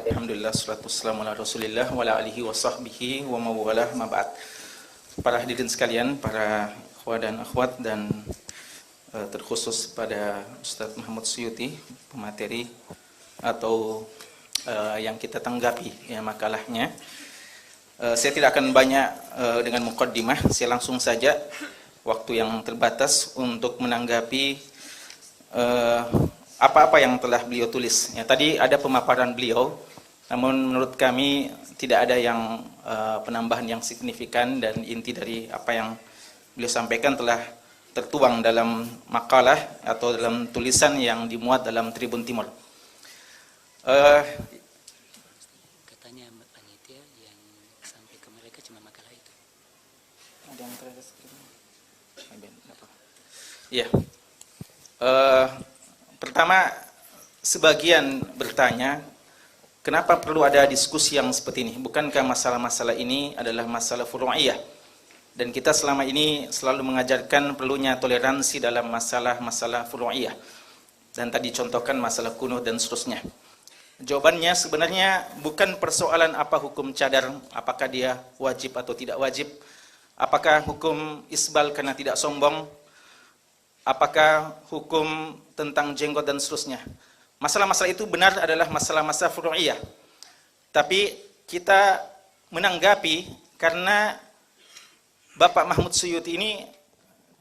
Alhamdulillah, salatu wassalamu ala rasulillah wa ala alihi wa sahbihi wa mawalah mab'ad. Para hadirin sekalian, para ikhwah dan akhwat, dan terkhusus pada Ustaz Muhammad Suyuti, pemateri atau yang kita tanggapi ya makalahnya. Saya tidak akan banyak dengan muqaddimah, saya langsung saja, waktu yang terbatas, untuk menanggapi apa-apa yang telah beliau tulis. Ya, tadi ada pemaparan beliau, namun menurut kami tidak ada yang penambahan yang signifikan, dan inti dari apa yang beliau sampaikan telah tertuang dalam makalah atau dalam tulisan yang dimuat dalam Tribun Timur. Katanya panitia yang sampai ke mereka cuma makalah itu. Ada yang ya. Pertama, sebagian bertanya, kenapa perlu ada diskusi yang seperti ini? Bukankah masalah-masalah ini adalah masalah furu'iyah? Dan kita selama ini selalu mengajarkan perlunya toleransi dalam masalah-masalah furu'iyah. Dan tadi contohkan masalah kunuh dan seterusnya. Jawabannya sebenarnya bukan persoalan apa hukum cadar, apakah dia wajib atau tidak wajib, apakah hukum isbal karena tidak sombong, apakah hukum tentang jenggot dan seterusnya. Masalah-masalah itu benar adalah masalah-masalah furu'iyah. Tapi kita menanggapi karena Bapak Mahmud Suyuti ini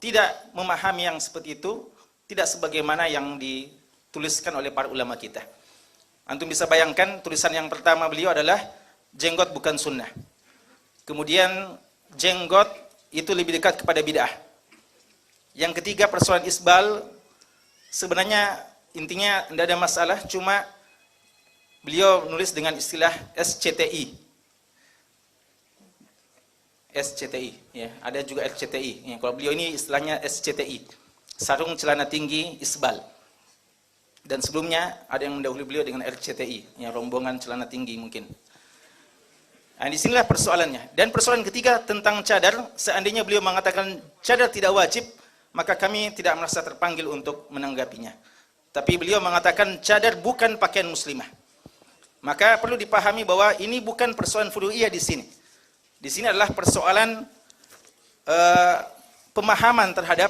tidak memahami yang seperti itu, tidak sebagaimana yang dituliskan oleh para ulama kita. Antum bisa bayangkan tulisan yang pertama beliau adalah jenggot bukan sunnah. Kemudian jenggot itu lebih dekat kepada bid'ah. Yang ketiga persoalan isbal, sebenarnya intinya tidak ada masalah, cuma beliau nulis dengan istilah SCTI. SCTI, ya, ada juga RCTI. Ya, kalau beliau ini istilahnya SCTI, sarung celana tinggi isbal. Dan sebelumnya ada yang mendahului beliau dengan RCTI, ya, rombongan celana tinggi mungkin. Nah, disinilah persoalannya. Dan persoalan ketiga tentang cadar, seandainya beliau mengatakan cadar tidak wajib, maka kami tidak merasa terpanggil untuk menanggapinya. Tapi beliau mengatakan cadar bukan pakaian muslimah. Maka perlu dipahami bahwa ini bukan persoalan furu'iyah di sini. Di sini adalah persoalan pemahaman terhadap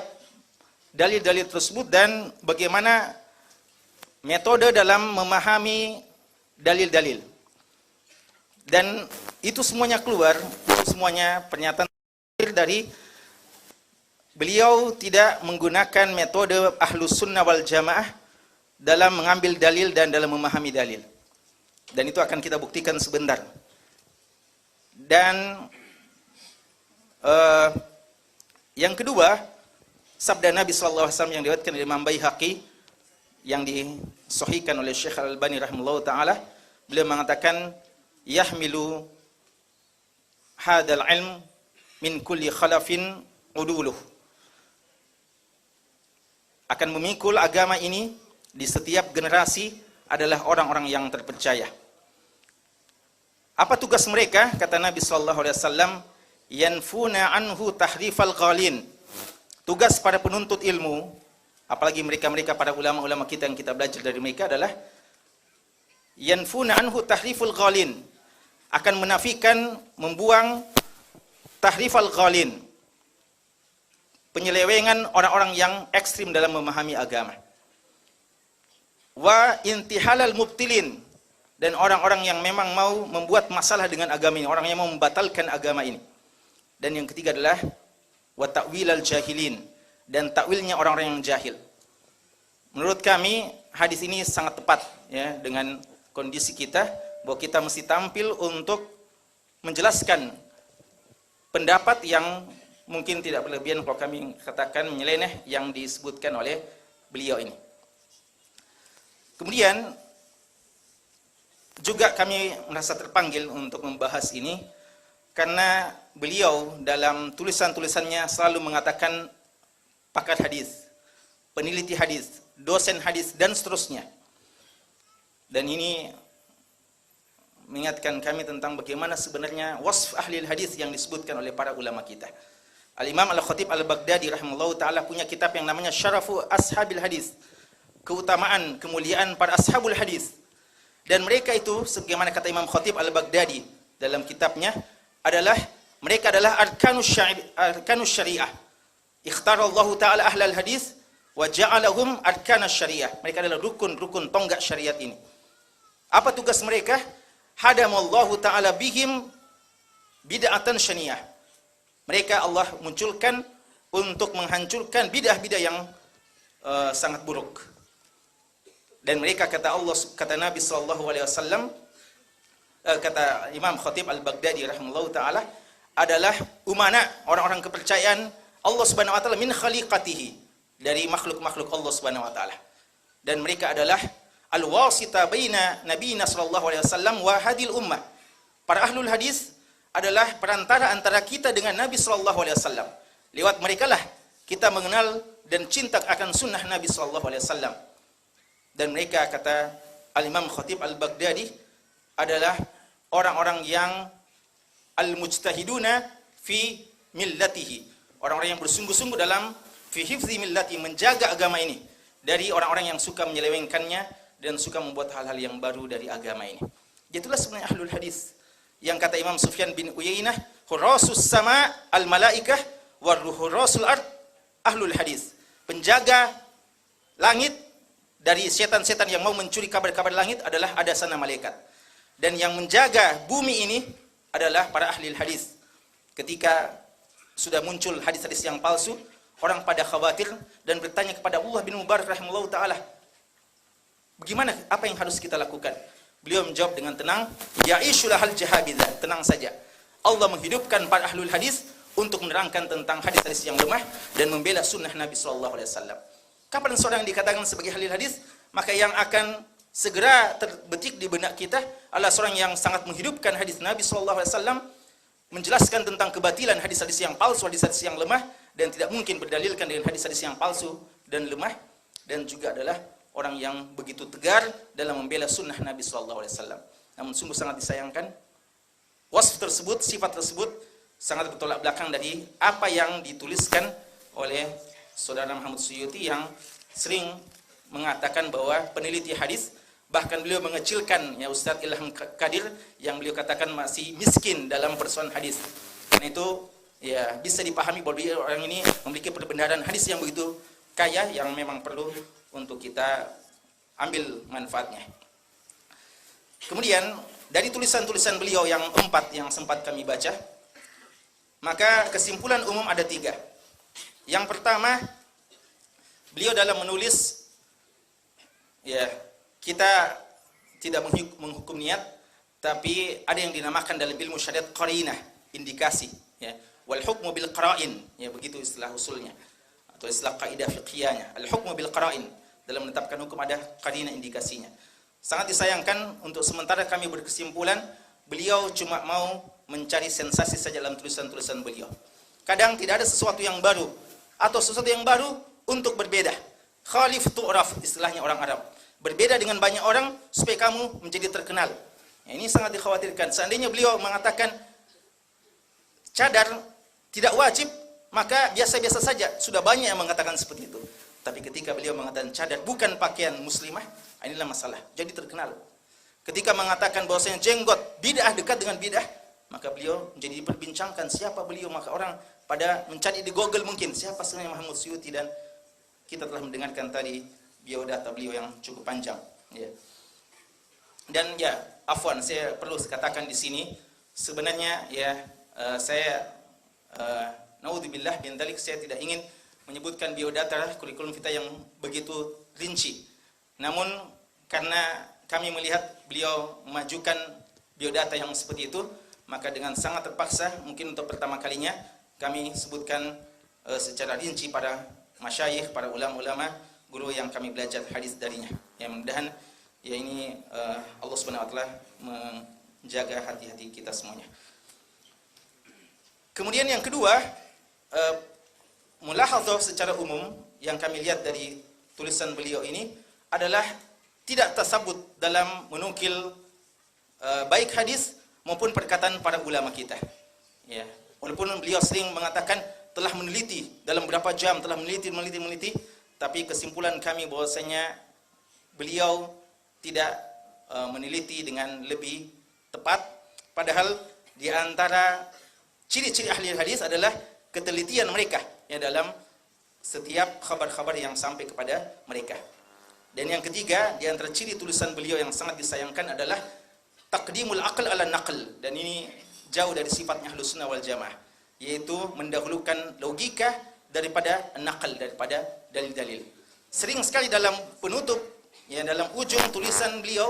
dalil-dalil tersebut dan bagaimana metode dalam memahami dalil-dalil. Dan itu semuanya keluar, semuanya pernyataan dari beliau tidak menggunakan metode Ahlus Sunnah wal Jamaah dalam mengambil dalil dan dalam memahami dalil. Dan itu akan kita buktikan sebentar. Dan yang kedua, sabda Nabi SAW yang diriwayatkan oleh Imam Baihaqi, yang disahihkan oleh Syekh Al-Albani rahimahullah ta'ala, beliau mengatakan, yahmilu hadal ilm min kulli khalafin uduluh. Akan memikul agama ini di setiap generasi adalah orang-orang yang terpercaya. Apa tugas mereka? Kata Nabi sallallahu alaihi wasallam, yanfuna anhu tahrifal ghalin. Tugas para penuntut ilmu, apalagi mereka-mereka para ulama-ulama kita yang kita belajar dari mereka, adalah yanfuna anhu tahriful ghalin. Akan menafikan, membuang tahrifal ghalin, penyelewengan orang-orang yang ekstrim dalam memahami agama. Wa intihalal mubtilin, dan orang-orang yang memang mau membuat masalah dengan agama ini, orang yang mau membatalkan agama ini. Dan yang ketiga adalah wa ta'wilal jahilin, dan takwilnya orang-orang yang jahil. Menurut kami hadis ini sangat tepat ya dengan kondisi kita, bahwa kita mesti tampil untuk menjelaskan pendapat yang mungkin tidak berlebihan, kalau kami katakan menyeleneh, yang disebutkan oleh beliau ini. Kemudian juga kami merasa terpanggil untuk membahas ini karena beliau dalam tulisan-tulisannya selalu mengatakan pakar hadis, peneliti hadis, dosen hadis, dan seterusnya. Dan ini mengingatkan kami tentang bagaimana sebenarnya wasf ahli hadis yang disebutkan oleh para ulama kita. Al-Imam Al-Khatib Al-Baghdadi rahimahullah ta'ala punya kitab yang namanya Syarafu Ashabil Hadis, keutamaan, kemuliaan para ashabul hadis. Dan mereka itu sebagaimana kata Imam Khatib Al-Baghdadi dalam kitabnya mereka adalah arkanus syariah. Ikhtarallahu taala ahlal hadis wa ja'alahum arkanas syariah. Mereka adalah rukun-rukun tonggak syariat ini. Apa tugas mereka? Hadamallahu taala bihim bid'atan syaniah. Mereka Allah munculkan untuk menghancurkan bidah-bidah yang sangat buruk. Dan mereka kata Nabi sallallahu alaihi wasallam, kata Imam Khatib Al-Baghdadi rahimahullahu taala, adalah umana, orang-orang kepercayaan Allah Subhanahu wa taala min khaliqatihi, dari makhluk-makhluk Allah Subhanahu wa taala. Dan mereka adalah al-wasita baina nabiyina sallallahu alaihi wasallam wa hadil ummah. Para ahlul hadis adalah perantara antara kita dengan Nabi sallallahu alaihi wasallam. Lewat merekalah kita mengenal dan cinta akan sunnah Nabi sallallahu alaihi wasallam. Dan mereka, kata Al-Imam Khatib Al-Baghdadi, adalah orang-orang yang al-mujtahiduna fi millatihi. Orang-orang yang bersungguh-sungguh dalam fi hifzi millati, menjaga agama ini dari orang-orang yang suka menyelewengkannya dan suka membuat hal-hal yang baru dari agama ini. Itulah sebenarnya ahlul hadis. Yang kata Imam Sufyan bin Uyainah, hurasus sama al-malaikah wa hurasul ard ahlul hadis. Penjaga langit dari setan-setan yang mau mencuri kabar-kabar langit adalah ada sana malaikat. Dan yang menjaga bumi ini adalah para ahli hadis. Ketika sudah muncul hadis-hadis yang palsu, orang pada khawatir dan bertanya kepada Abdullah bin Mubarak rahimahullah ta'ala, bagaimana, apa yang harus kita lakukan? Beliau menjawab dengan tenang, ya'ishulahal jahabidha, tenang saja. Allah menghidupkan para ahlul hadis untuk menerangkan tentang hadis-hadis yang lemah dan membela sunnah Nabi SAW. Kapan seorang dikatakan sebagai ahli hadis, maka yang akan segera terbetik di benak kita adalah seorang yang sangat menghidupkan hadis Nabi SAW, menjelaskan tentang kebatilan hadis-hadis yang palsu, hadis-hadis yang lemah, dan tidak mungkin berdalilkan dengan hadis-hadis yang palsu dan lemah, dan juga adalah orang yang begitu tegar dalam membela sunnah Nabi SAW. Namun sungguh sangat disayangkan, wasf tersebut, sifat tersebut sangat bertolak belakang dari apa yang dituliskan oleh Saudara Muhammad Suyuti yang sering mengatakan bahwa peneliti hadis, bahkan beliau mengecilkan ya Ustadz Ilham Kadir yang beliau katakan masih miskin dalam persoalan hadis. Karena itu ya bisa dipahami bahwa orang ini memiliki perbenaran hadis yang begitu kaya yang memang perlu untuk kita ambil manfaatnya. Kemudian dari tulisan-tulisan beliau yang 4 yang sempat kami baca, maka kesimpulan umum ada 3. Yang pertama, beliau dalam menulis, ya kita tidak menghukum niat, tapi ada yang dinamakan dalam ilmu syariat qarinah, indikasi, ya. Wal hukmu bil qara'in, ya begitu istilah usulnya atau istilah kaidah fiqhiyahnya. Al hukmu bil qara'in, dalam menetapkan hukum ada qarinah, indikasinya. Sangat disayangkan untuk sementara kami berkesimpulan beliau cuma mau mencari sensasi saja dalam tulisan-tulisan beliau. Kadang tidak ada sesuatu yang baru atau sesuatu yang baru untuk berbeda. Khalif tu'raf, istilahnya orang Arab. Berbeda dengan banyak orang supaya kamu menjadi terkenal. Ya, ini sangat dikhawatirkan. Seandainya beliau mengatakan cadar tidak wajib, maka biasa-biasa saja. Sudah banyak yang mengatakan seperti itu. Tapi ketika beliau mengatakan cadar bukan pakaian muslimah, inilah masalah. Jadi terkenal. Ketika mengatakan bahwasanya jenggot bid'ah, dekat dengan bid'ah, maka beliau menjadi diperbincangkan siapa beliau, maka orang pada mencari di Google mungkin siapa sebenarnya Muhammad Suyuti, dan kita telah mendengarkan tadi biodata beliau yang cukup panjang, ya. Dan ya, afwan, saya perlu katakan di sini sebenarnya ya saya naudzubillah bin dzalik, saya tidak ingin menyebutkan biodata kurikulum kita yang begitu rinci. Namun karena kami melihat beliau memajukan biodata yang seperti itu, maka dengan sangat terpaksa mungkin untuk pertama kalinya kami sebutkan secara rinci para masyayikh, para ulama-ulama, guru yang kami belajar hadis darinya. Yang mudah-mudahan ya ini Allah Subhanahu wa taala menjaga hati-hati kita semuanya. Kemudian yang kedua, mulahadzah secara umum yang kami lihat dari tulisan beliau ini adalah tidak tasabut dalam menukil baik hadis maupun perkataan para ulama kita. Ya, walaupun beliau sering mengatakan telah meneliti dalam beberapa jam, telah meneliti, tapi kesimpulan kami bahwasanya beliau tidak meneliti dengan lebih tepat. Padahal di antara ciri-ciri ahli hadis adalah ketelitian mereka ya dalam setiap kabar-kabar yang sampai kepada mereka. Dan yang ketiga, di antara ciri tulisan beliau yang sangat disayangkan adalah taqdimul aql ala naql, dan ini jauh dari sifatnya Ahlus Sunnah wal Jamaah, yaitu mendahulukan logika daripada naql, daripada dalil-dalil. Sering sekali dalam penutup ya dalam ujung tulisan beliau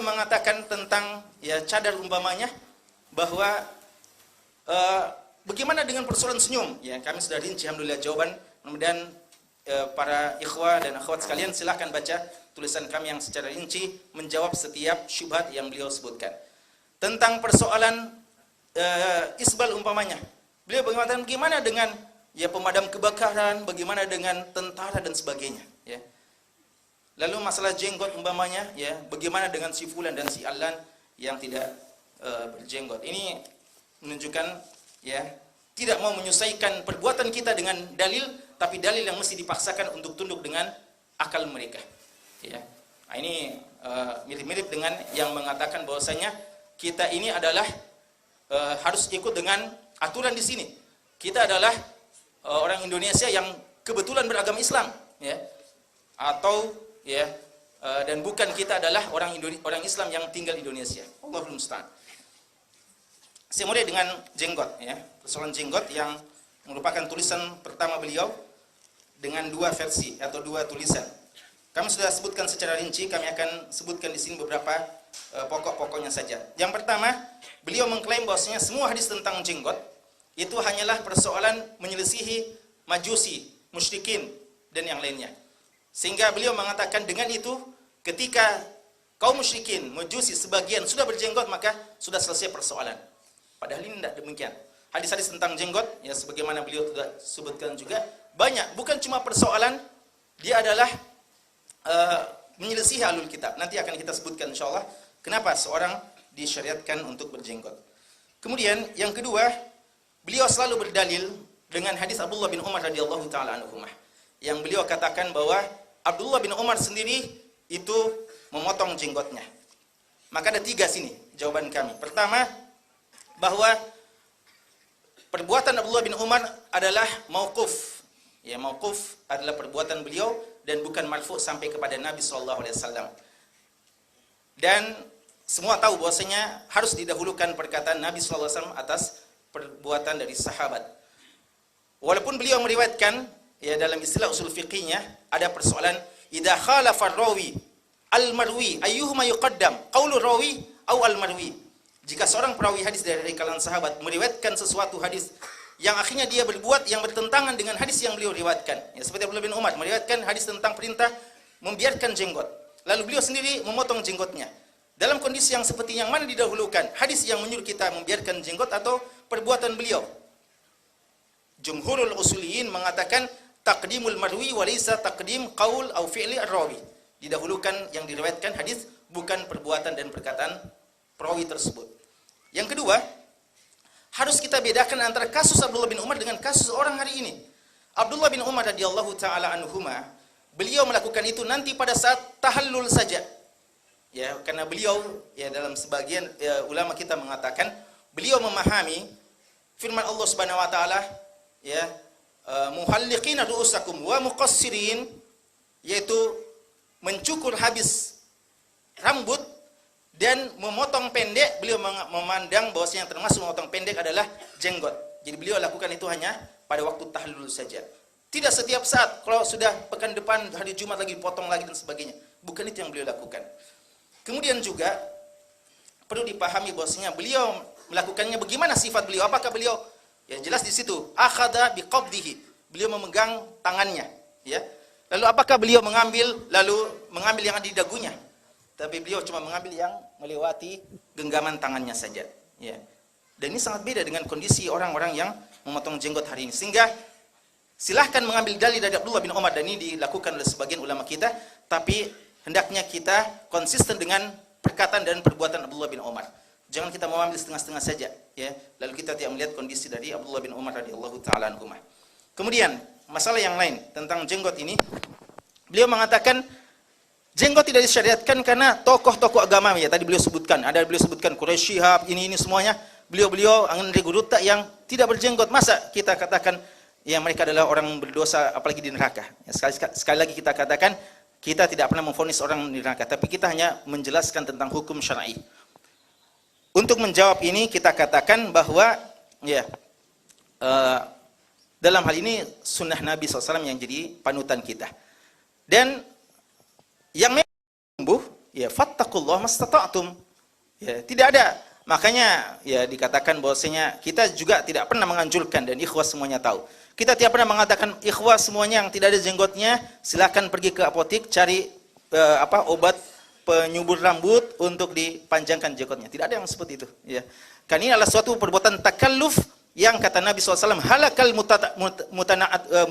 mengatakan tentang ya cadar umpamanya bahwa bagaimana dengan persoalan senyum? Ya, kami sudah rinci alhamdulillah jawaban. Kemudian para ikhwah dan akhwat sekalian silahkan baca tulisan kami yang secara rinci menjawab setiap syubhat yang beliau sebutkan. Tentang persoalan isbal umpamanya. Beliau mengatakan bagaimana dengan ya pemadam kebakaran, bagaimana dengan tentara dan sebagainya, ya. Lalu masalah jenggot umpamanya, ya, bagaimana dengan si fulan dan si allan yang tidak berjenggot. Ini menunjukkan ya tidak mau menyelesaikan perbuatan kita dengan dalil, tapi dalil yang mesti dipaksakan untuk tunduk dengan akal mereka. Ya. Nah, ini mirip-mirip dengan yang mengatakan bahwasanya kita ini adalah harus ikut dengan aturan di sini. Kita adalah orang Indonesia yang kebetulan beragama Islam, ya, atau ya dan bukan kita adalah orang Islam yang tinggal di Indonesia. Allahul musta'an. Saya mulai dengan jenggot, ya, persoalan jenggot yang merupakan tulisan pertama beliau dengan dua versi atau dua tulisan. Kami sudah sebutkan secara rinci, kami akan sebutkan di sini beberapa pokok-pokoknya saja. Yang pertama, beliau mengklaim bahwasanya semua hadis tentang jenggot itu hanyalah persoalan menyelisihi majusi, musyrikin dan yang lainnya. Sehingga beliau mengatakan dengan itu ketika kaum musyrikin, majusi sebagian sudah berjenggot maka sudah selesai persoalan. Padahal ini tidak demikian. Hadis-hadis tentang jenggot ya sebagaimana beliau sudah sebutkan juga banyak, bukan cuma persoalan dia adalah menyelisihi alul kitab. Nanti akan kita sebutkan insyaallah kenapa seorang disyariatkan untuk berjenggot. Kemudian yang kedua, beliau selalu berdalil dengan hadis Abdullah bin Umar radhiyallahu taala anhumah, yang beliau katakan bahwa Abdullah bin Umar sendiri itu memotong jenggotnya. Maka ada tiga sini jawaban kami. Pertama, bahwa perbuatan Abdullah bin Umar adalah mauquf. Ya, mauquf adalah perbuatan beliau dan bukan marfu sampai kepada Nabi SAW. Dan semua tahu bahwasanya harus didahulukan perkataan Nabi SAW atas perbuatan dari sahabat. Walaupun beliau meriwayatkan ya dalam istilah usul fiqihnya ada persoalan idza khalafa rawi al-marwi ayyuhuma yuqaddam qaulu rawi au al-marwi. Jika seorang perawi hadis dari kalangan sahabat meriwayatkan sesuatu hadis yang akhirnya dia berbuat yang bertentangan dengan hadis yang beliau riwayatkan, ya seperti Abdullah bin Umar meriwayatkan hadis tentang perintah membiarkan jenggot, lalu beliau sendiri memotong jenggotnya. Dalam kondisi yang seperti yang mana didahulukan, hadis yang menyuruh kita membiarkan jenggot atau perbuatan beliau? Jumhurul usuliyin mengatakan taqdimul marwi wa laysa taqdim qaul au fi'li ar-rawi. Didahulukan yang diriwayatkan hadis, bukan perbuatan dan perkataan perawi tersebut. Yang kedua, harus kita bedakan antara kasus Abdullah bin Umar dengan kasus orang hari ini. Abdullah bin Umar radhiyallahu taala anhuma, beliau melakukan itu nanti pada saat tahallul saja. Ya, karena beliau ya dalam sebagian ulama kita mengatakan beliau memahami firman Allah Subhanahu wa taala ya muhalliqina ru'usakum wa muqassirin, yaitu mencukur habis rambut dan memotong pendek. Beliau memandang bahwasanya yang termasuk memotong pendek adalah jenggot. Jadi beliau lakukan itu hanya pada waktu tahallul saja. Tidak setiap saat, kalau sudah pekan depan hari Jumat lagi potong lagi dan sebagainya. Bukan itu yang beliau lakukan. Kemudian juga perlu dipahami bahwasanya beliau melakukannya bagaimana sifat beliau? Apakah beliau ya jelas di situ akhadha biqabdihi. Beliau memegang tangannya, ya. Lalu apakah beliau mengambil yang ada di dagunya? Tapi beliau cuma mengambil yang melewati genggaman tangannya saja, ya. Dan ini sangat beda dengan kondisi orang-orang yang memotong jenggot hari ini. Sehingga silahkan mengambil dalil dari Abdullah bin Umar, dan ini dilakukan oleh sebagian ulama kita, tapi hendaknya kita konsisten dengan perkataan dan perbuatan Abdullah bin Umar. Jangan kita mau ambil setengah-setengah saja, ya. Lalu kita tidak melihat kondisi dari Abdullah bin Umar radhiyallahu taala anhuma. Kemudian masalah yang lain tentang jenggot ini, beliau mengatakan Jenggot tidak disyariatkan karena tokoh-tokoh agama ya tadi beliau sebutkan, ada beliau sebutkan Quraisy Syihab, ini semuanya beliau-beliau Angin Guruta yang tidak berjenggot. Masa kita katakan ya mereka adalah orang berdosa apalagi di neraka. Ya, sekali lagi kita katakan kita tidak pernah memvonis orang di neraka, tapi kita hanya menjelaskan tentang hukum syar'i. Untuk menjawab ini kita katakan bahwa ya dalam hal ini sunnah Nabi SAW yang jadi panutan kita. Dan yang membuh ya fattaqullah mastata'tum. Ya, tidak ada. Makanya ya dikatakan bahwasanya kita juga tidak pernah menganjurkan dan ikhwah semuanya tahu. Kita tidak pernah mengatakan ikhwah semuanya yang tidak ada jenggotnya silakan pergi ke apotik cari obat penyubur rambut untuk dipanjangkan jenggotnya. Tidak ada yang seperti itu, ya. Kan ini adalah suatu perbuatan takalluf yang kata Nabi SAW halakal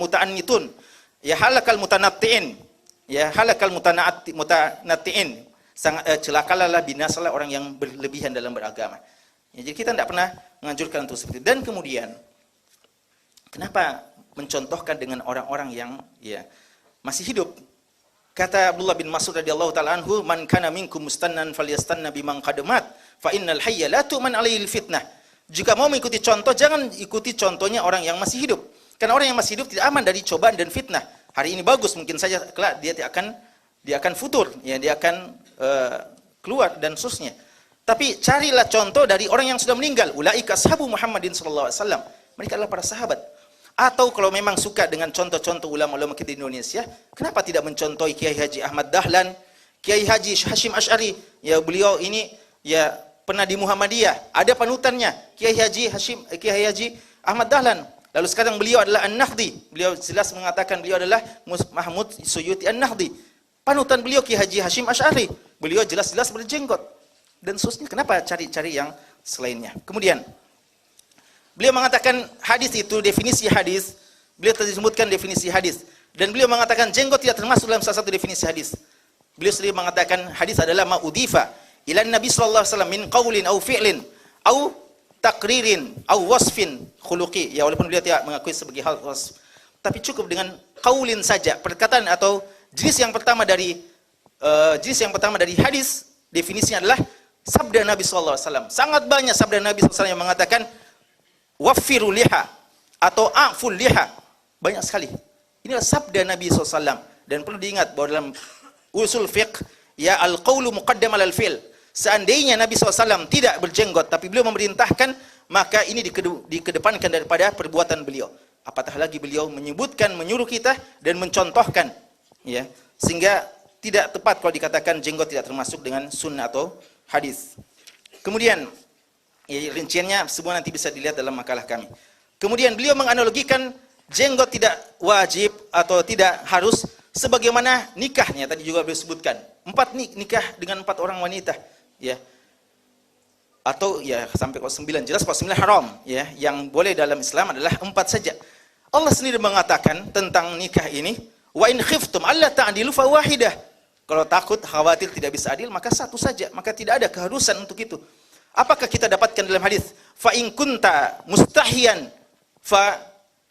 muta'annitun. Ya halakal mutanatti'in. Ya halakal mutanatti'in. Celakalah binasalah orang yang berlebihan dalam beragama. Ya, jadi kita tidak pernah menganjurkan untuk seperti itu. Dan kemudian kenapa mencontohkan dengan orang-orang yang ya masih hidup? Kata Abdullah bin Mas'ud radhiyallahu taala anhu, "Man kana minkum mustannan falyastanna biman qad mat, fa innal hayya la tu'man 'alaihi fitnah." Jika mau mengikuti contoh, jangan ikuti contohnya orang yang masih hidup. Karena orang yang masih hidup tidak aman dari cobaan dan fitnah. Hari ini bagus, mungkin saja kelak dia akan futur, ya dia akan keluar dan seterusnya. Tapi carilah contoh dari orang yang sudah meninggal. Ulaika ashabu Muhammadin sallallahu alaihi wasallam. Mereka adalah para sahabat. Atau kalau memang suka dengan contoh-contoh ulama-ulama kita di Indonesia, kenapa tidak mencontohi Kiai Haji Ahmad Dahlan, Kiai Haji Hashim Asy'ari? Ya beliau ini ya pernah di Muhammadiyah, ada panutannya Kiai Haji Ahmad Dahlan. Lalu sekarang beliau adalah An-Nahdhi. Beliau jelas mengatakan beliau adalah Mahmud Suyuti An-Nahdhi. Panutan beliau Kiai Haji Hashim Asy'ari. Beliau jelas-jelas berjenggot. Dan seterusnya, kenapa cari-cari yang selainnya? Kemudian beliau mengatakan hadis itu definisi hadis. Beliau tadi sebutkan definisi hadis. Dan beliau mengatakan jenggot tidak termasuk dalam salah satu definisi hadis. Beliau sendiri mengatakan hadis adalah ma'udhifa ila Nabi sallallahu alaihi wasallam min qaulin au fi'lin au takririn au wasfin khuluqi. Ya walaupun beliau tidak mengakui sebagai hal wasf, tapi cukup dengan qaulin saja, perkataan atau jenis yang pertama dari hadis, definisinya adalah sabda Nabi sallallahu alaihi wasallam. Sangat banyak sabda Nabi sallallahu alaihi wasallam yang mengatakan waffiru liha atau a'ful liha. Banyak sekali. Inilah sabda Nabi sallallahu alaihi wasallam. Dan perlu diingat bahwa dalam usul fiqh ya al-qaulu muqaddam alal fi'l. Seandainya Nabi SAW tidak berjenggot, tapi beliau memerintahkan, maka ini dikedepankan daripada perbuatan beliau. Apatah lagi beliau menyuruh kita dan mencontohkan, ya, sehingga tidak tepat kalau dikatakan jenggot tidak termasuk dengan sunnah atau hadis. Kemudian, ya, rinciannya semua nanti bisa dilihat dalam makalah kami. Kemudian beliau menganalogikan jenggot tidak wajib atau tidak harus sebagaimana nikahnya tadi juga beliau sebutkan. 4 nikah dengan 4 orang wanita. Ya, atau ya sampai kalau 9 jelas kalau 9 haram, ya. Yang boleh dalam Islam adalah 4 saja. Allah sendiri mengatakan tentang nikah ini, wa in khiftum alla ta'dilu fa wahidah. Kalau takut khawatir tidak bisa adil, maka 1 saja, maka tidak ada keharusan untuk itu. Apakah kita dapatkan dalam hadis fa in kunta mustahiyan fa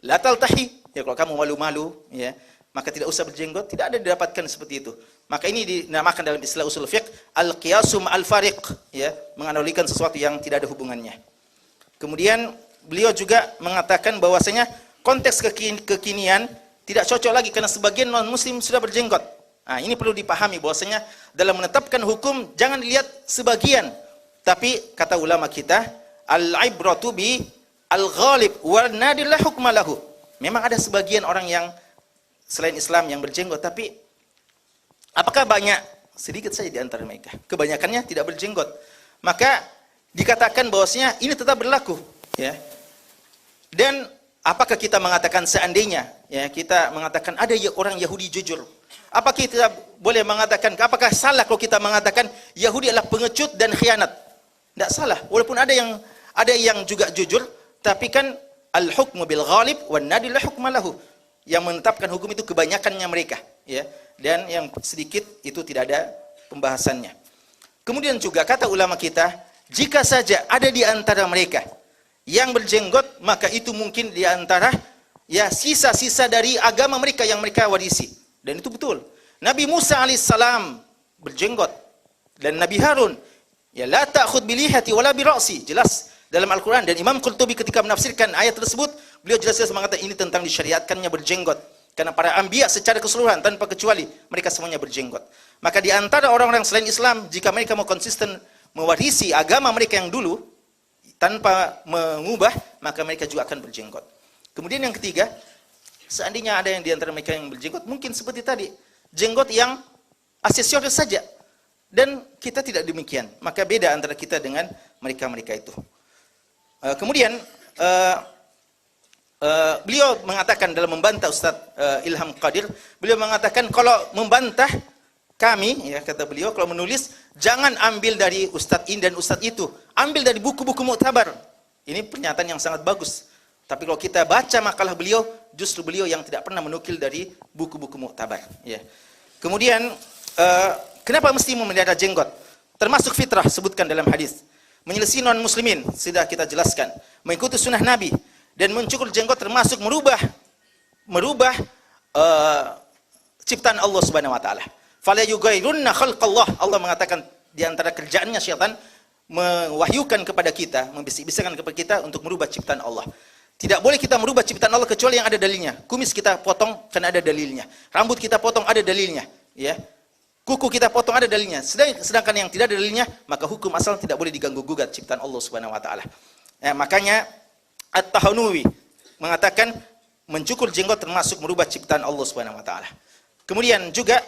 la taltahi? Ya kalau kamu malu-malu, ya, maka tidak usah berjenggot. Tidak ada didapatkan seperti itu. Maka ini dinamakan dalam istilah usul fiqh al-qiyasum al-fariq, ya, menganalogikan sesuatu yang tidak ada hubungannya. Kemudian beliau juga mengatakan bahwasanya konteks kekinian tidak cocok lagi karena sebagian non muslim sudah berjenggot. Nah, ini perlu dipahami bahwasanya dalam menetapkan hukum jangan dilihat sebagian, tapi kata ulama kita al-ibratu bi al-ghalib wa nadir la hukma lahu. Memang ada sebagian orang yang selain Islam yang berjenggot, tapi apakah banyak? Sedikit saja di antara mereka. Kebanyakannya tidak berjenggot. Maka dikatakan bahwasanya ini tetap berlaku, ya. Dan apakah kita mengatakan seandainya, ya, kita mengatakan ada orang Yahudi jujur? Apakah kita boleh mengatakan, apakah salah kalau kita mengatakan Yahudi adalah pengecut dan khianat? Tidak salah. Walaupun ada yang juga jujur, tapi kan al-hukmu bil ghalib wan nadir la hukma lahu. Yang menetapkan hukum itu kebanyakannya mereka, ya, dan yang sedikit itu tidak ada pembahasannya. Kemudian juga kata ulama kita, jika saja ada di antara mereka yang berjenggot, maka itu mungkin di antara ya sisa-sisa dari agama mereka yang mereka warisi. Dan itu betul. Nabi Musa alaihissalam berjenggot. Dan Nabi Harun, ya la ta'khud bi lihati wala bi ra'si, jelas dalam Al-Qur'an. Dan Imam Qurtubi ketika menafsirkan ayat tersebut, beliau jelas-jelas mengatakan ini tentang disyariatkannya berjenggot. Karena para anbiya secara keseluruhan tanpa kecuali mereka semuanya berjenggot. Maka di antara orang-orang selain Islam, jika mereka mau konsisten mewarisi agama mereka yang dulu tanpa mengubah, maka mereka juga akan berjenggot. Kemudian yang ketiga, seandainya ada yang di antara mereka yang berjenggot, mungkin seperti tadi, jenggot yang aksesoris saja. Dan kita tidak demikian. Maka beda antara kita dengan mereka-mereka itu. Kemudian beliau mengatakan dalam membantah Ustaz Ilham Qadir, beliau mengatakan kalau membantah kami, ya kata beliau, kalau menulis jangan ambil dari Ustaz ini dan Ustaz itu, ambil dari buku-buku muktabar. Ini pernyataan yang sangat bagus. Tapi kalau kita baca makalah beliau, justru beliau yang tidak pernah menukil dari buku-buku muktabar. Ya. Kemudian kenapa mesti memelihara jenggot? Termasuk fitrah, sebutkan dalam hadis. Menyelesaikan non-muslimin, sudah kita jelaskan. Mengikuti sunnah Nabi. Dan mencukur jenggot termasuk merubah ciptaan Allah Subhanahu wa taala. Fala yughayyirunna khalqallah. Allah mengatakan di antara kerjaannya syaitan mewahyukan kepada kita, membisik-bisikkan kepada kita untuk merubah ciptaan Allah. Tidak boleh kita merubah ciptaan Allah kecuali yang ada dalilnya. Kumis kita potong karena ada dalilnya. Rambut kita potong ada dalilnya, ya. Kuku kita potong ada dalilnya. Sedangkan yang tidak ada dalilnya, maka hukum asal tidak boleh diganggu-gugat ciptaan Allah Subhanahu wa taala. Ya, makanya At-Tahanuwi mengatakan mencukur jenggot termasuk merubah ciptaan Allah Subhanahu wa taala. Kemudian juga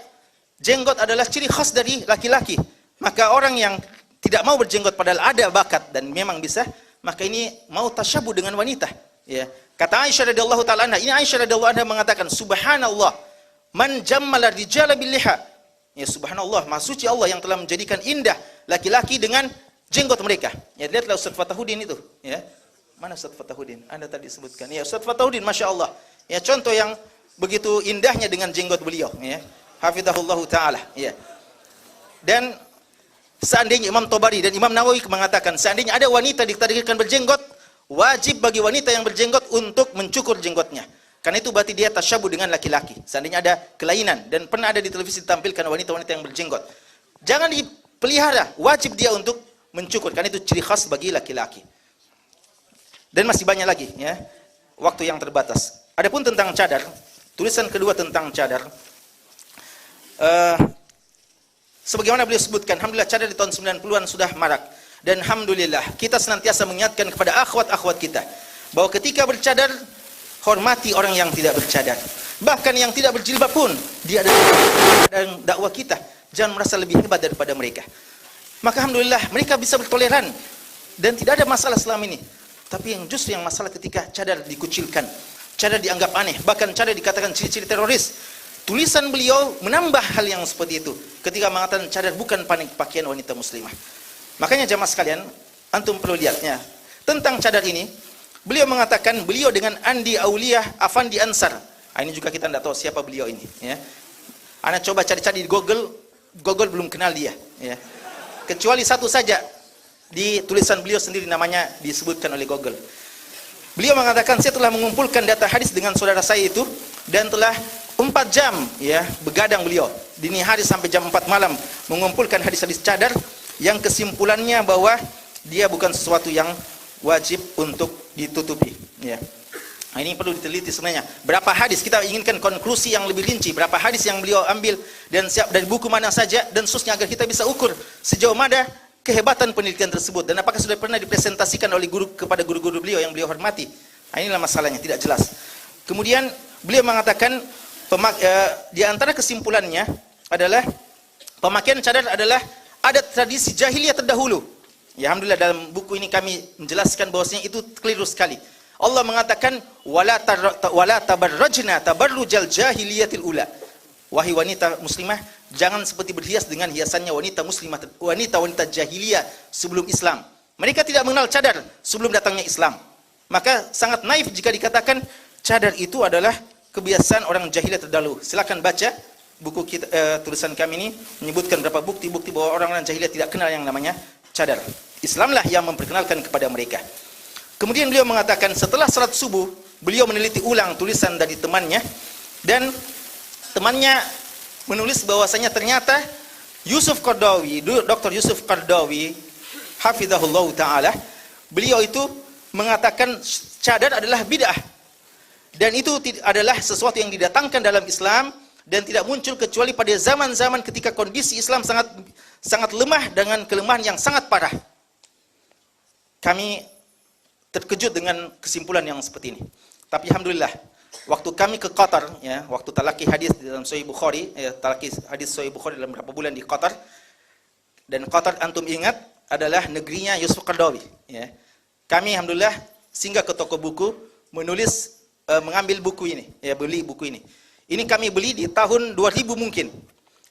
jenggot adalah ciri khas dari laki-laki. Maka orang yang tidak mau berjenggot padahal ada bakat dan memang bisa, maka ini mau tasyabuh dengan wanita, ya. Kata Aisyah radhiyallahu taala anha, ini Aisyah radhiyallahu anha mengatakan, subhanallah man jammala rijala bil liha. Ya subhanallah, maha suci Allah yang telah menjadikan indah laki-laki dengan jenggot mereka. Ya lihatlah Ustaz Fatahuddin itu, ya. Mana Ustaz Fatahuddin? Anda tadi sebutkan. Ya Ustaz Fatahuddin, Masya Allah. Ya contoh yang begitu indahnya dengan jenggot beliau, ya. Hafizahullah taala, ya. Dan seandainya Imam Tabari dan Imam Nawawi mengatakan, seandainya ada wanita ditakdirkan berjenggot, wajib bagi wanita yang berjenggot untuk mencukur jenggotnya. Karena itu berarti dia tasyabuh dengan laki-laki. Seandainya ada kelainan dan pernah ada di televisi ditampilkan wanita-wanita yang berjenggot, jangan dipelihara, wajib dia untuk mencukur karena itu ciri khas bagi laki-laki. Dan masih banyak lagi, ya. Waktu yang terbatas. Adapun tentang cadar, tulisan kedua tentang cadar, sebagaimana beliau sebutkan, alhamdulillah cadar di tahun 90-an sudah marak. Dan alhamdulillah kita senantiasa mengingatkan kepada akhwat-akhwat kita bahwa ketika bercadar, hormati orang yang tidak bercadar. Bahkan yang tidak berjilbab pun dia adalah dakwah kita. Jangan merasa lebih hebat daripada mereka. Maka alhamdulillah mereka bisa bertoleran dan tidak ada masalah selama ini. Tapi yang justru yang masalah ketika cadar dikucilkan, cadar dianggap aneh, bahkan cadar dikatakan ciri-ciri teroris. Tulisan beliau menambah hal yang seperti itu ketika mengatakan cadar bukan pakaian wanita muslimah. Makanya jamaah sekalian, antum perlu lihatnya tentang cadar ini. Beliau mengatakan beliau dengan Andi Aulia Afandi Ansar. Ini juga kita tidak tahu siapa beliau ini, ya. Anda coba cari-cari di Google belum kenal dia, ya. Kecuali satu saja di tulisan beliau sendiri namanya disebutkan oleh Google. Beliau mengatakan, saya telah mengumpulkan data hadis dengan saudara saya itu dan telah 4 jam, ya, begadang beliau dini hari sampai jam 4 malam mengumpulkan hadis-hadis cadar yang kesimpulannya bahwa dia bukan sesuatu yang wajib untuk ditutupi, ya. Nah, ini perlu diteliti sebenarnya. Berapa hadis, kita inginkan konklusi yang lebih rinci, berapa hadis yang beliau ambil dan siap dari buku mana saja dan seterusnya agar kita bisa ukur sejauh mana kehebatan penelitian tersebut dan apakah sudah pernah dipresentasikan oleh guru kepada guru-guru beliau yang beliau hormati. Nah, inilah masalahnya, tidak jelas. Kemudian beliau mengatakan di antara kesimpulannya adalah pemakaian cadar adalah adat tradisi jahiliyah terdahulu. Ya, alhamdulillah dalam buku ini kami menjelaskan bahwasanya itu keliru sekali. Allah mengatakan wala tabarrajna tabarrujal jahiliyatil ula. Wahai wanita muslimah, jangan seperti berhias dengan hiasannya wanita muslimah, wanita-wanita jahiliyah sebelum Islam. Mereka tidak mengenal cadar sebelum datangnya Islam. Maka sangat naif jika dikatakan cadar itu adalah kebiasaan orang jahiliyah terdahulu. Silakan baca buku kita, tulisan kami ini menyebutkan beberapa bukti-bukti bahwa orang-orang jahiliyah tidak kenal yang namanya cadar. Islamlah yang memperkenalkan kepada mereka. Kemudian beliau mengatakan setelah salat subuh, beliau meneliti ulang tulisan dari temannya dan temannya menulis bahwasanya ternyata Yusuf Qaradawi, Dr. Yusuf Qaradawi, hafizahullah ta'ala, beliau itu mengatakan cadar adalah bid'ah. Dan itu adalah sesuatu yang didatangkan dalam Islam dan tidak muncul kecuali pada zaman-zaman ketika kondisi Islam sangat lemah dengan kelemahan yang sangat parah. Kami terkejut dengan kesimpulan yang seperti ini. Tapi alhamdulillah, waktu kami ke Qatar, ya, waktu talaki hadis di dalam Sahih Bukhari, talaki hadis Sahih Bukhari dalam beberapa bulan di Qatar, dan Qatar antum ingat adalah negerinya Yusuf Qaradawi. Ya. Kami alhamdulillah singgah ke toko buku, menulis, mengambil buku ini, ya, beli buku ini. Ini kami beli di tahun 2000 mungkin.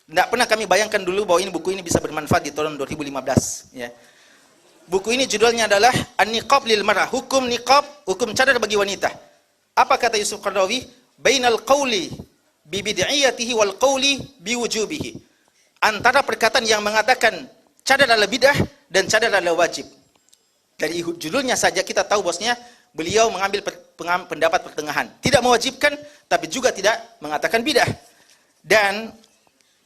Tidak pernah kami bayangkan dulu bahwa buku ini bisa bermanfaat di tahun 2015. Ya. Buku ini judulnya adalah An-Niqab lil Mar'ah, hukum niqab, hukum cadar bagi wanita. Apa kata Yusuf Qaradawi? Bainal qawli bi bid'iyatihi wal qawli bi wujubihi. Antara perkataan yang mengatakan cadar adalah bid'ah dan cadar adalah wajib. Dari judulnya saja kita tahu bosnya beliau mengambil pendapat pertengahan. Tidak mewajibkan tapi juga tidak mengatakan bid'ah. Dan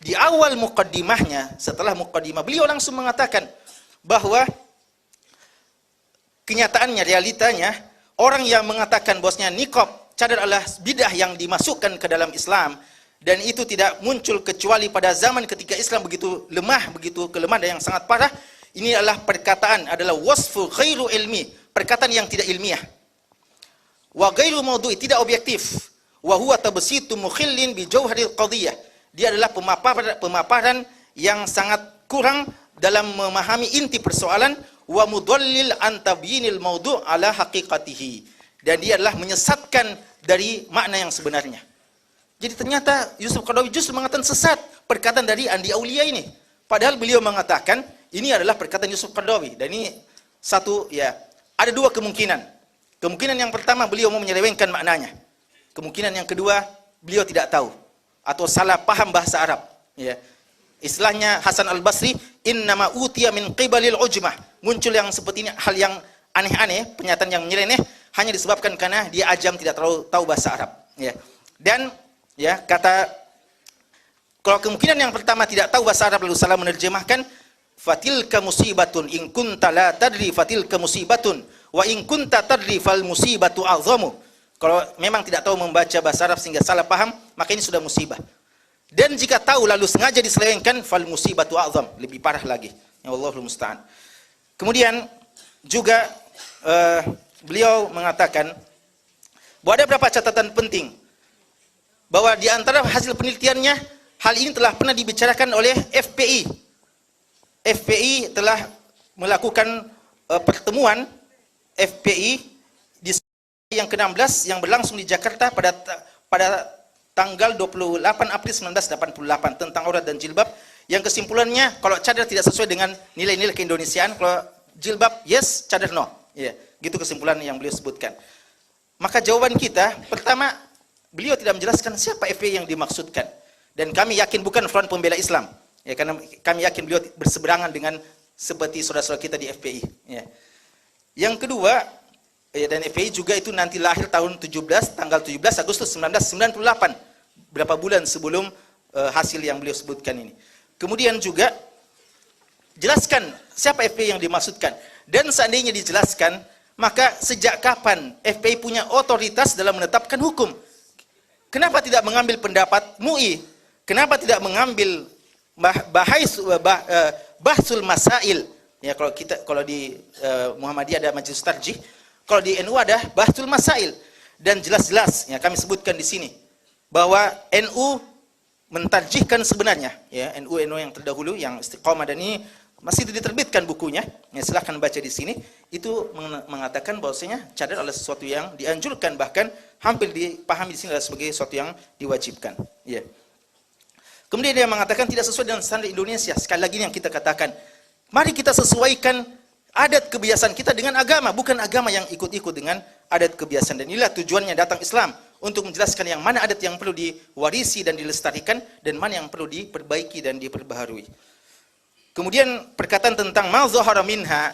di awal muqaddimahnya, setelah muqaddimah, beliau langsung mengatakan bahwa kenyataannya, realitanya, orang yang mengatakan bosnya niqab, cadar adalah bid'ah yang dimasukkan ke dalam Islam, dan itu tidak muncul kecuali pada zaman ketika Islam begitu lemah, begitu kelemahan yang sangat parah. Ini adalah perkataan, adalah wasfu ghairu ilmi, perkataan yang tidak ilmiah. Wa ghairu maudu'i, tidak objektif. Wa huwa tabsitu mukhillin bi jauharil qadhiyah. Dia adalah pemaparan yang sangat kurang dalam memahami inti persoalan. Wa mudallil an tabyinil maudu' ala haqiqatihi, dan dia adalah menyesatkan dari makna yang sebenarnya. Jadi ternyata Yusuf Qaradawi justru mengatakan sesat perkataan dari Andi Aulia ini, padahal beliau mengatakan ini adalah perkataan Yusuf Qaradawi. Dan ini satu, ya, ada dua kemungkinan. Kemungkinan yang pertama beliau mau menyelewengkan maknanya. Kemungkinan yang kedua beliau tidak tahu atau salah paham bahasa Arab, ya. Istilahnya Hasan Al-Basri, innama utiya min qibalil ujmah. Muncul yang seperti ini, hal yang aneh-aneh, pernyataan yang nyeleneh, hanya disebabkan karena dia ajam, tidak terlalu tahu bahasa Arab. Ya. Dan ya, kata, kalau kemungkinan yang pertama tidak tahu bahasa Arab lalu salah menerjemahkan, fatilka musibatun in kunta la tadri fatilka musibatun wa in kunta tadri fal musibatu a'zamu. Kalau memang tidak tahu membaca bahasa Arab sehingga salah paham, maka ini sudah musibah. Dan jika tahu lalu sengaja diselewengkan, fal musibatu a'zam, lebih parah lagi. Ya Allahul musta'an. Kemudian juga beliau mengatakan bahwa ada beberapa catatan penting, bahwa di antara hasil penelitiannya, hal ini telah pernah dibicarakan oleh FPI. FPI telah melakukan pertemuan FPI di yang ke-16 yang berlangsung di Jakarta pada tanggal 28 April 1988 tentang aurat dan jilbab, yang kesimpulannya kalau cadar tidak sesuai dengan nilai-nilai keindonesiaan, kalau jilbab yes, cadar no. Ya, gitu kesimpulan yang beliau sebutkan. Maka jawaban kita, pertama, beliau tidak menjelaskan siapa FPI yang dimaksudkan. Dan kami yakin bukan Front Pembela Islam. Ya, karena kami yakin beliau berseberangan dengan seperti saudara-saudara kita di FPI. Ya. Yang kedua, dan FPI juga itu nanti lahir tanggal 17 Agustus 1998. Berapa bulan sebelum hasil yang beliau sebutkan ini. Kemudian juga jelaskan siapa FPI yang dimaksudkan. Dan seandainya dijelaskan, maka sejak kapan FPI punya otoritas dalam menetapkan hukum? Kenapa tidak mengambil pendapat MUI? Kenapa tidak mengambil bahsul masail? Ya, kalau di Muhammadiyah ada majelis tarjih, kalau di NU ada bahsul masail, dan jelas-jelas ya kami sebutkan di sini bahwa NU mentarjihkan sebenarnya, ya, NU yang terdahulu yang Istiqomah, dan ini masih diterbitkan bukunya, ya, silahkan baca di sini. Itu mengatakan bahwasanya cadar adalah sesuatu yang dianjurkan, bahkan hampir dipahami di sini adalah sebagai sesuatu yang diwajibkan. Ya. Kemudian dia mengatakan tidak sesuai dengan standar Indonesia. Sekali lagi yang kita katakan, mari kita sesuaikan adat kebiasaan kita dengan agama, bukan agama yang ikut-ikut dengan adat kebiasaan. Dan inilah tujuannya datang Islam, untuk menjelaskan yang mana adat yang perlu diwarisi dan dilestarikan, dan mana yang perlu diperbaiki dan diperbaharui. Kemudian perkataan tentang ma zahara minha,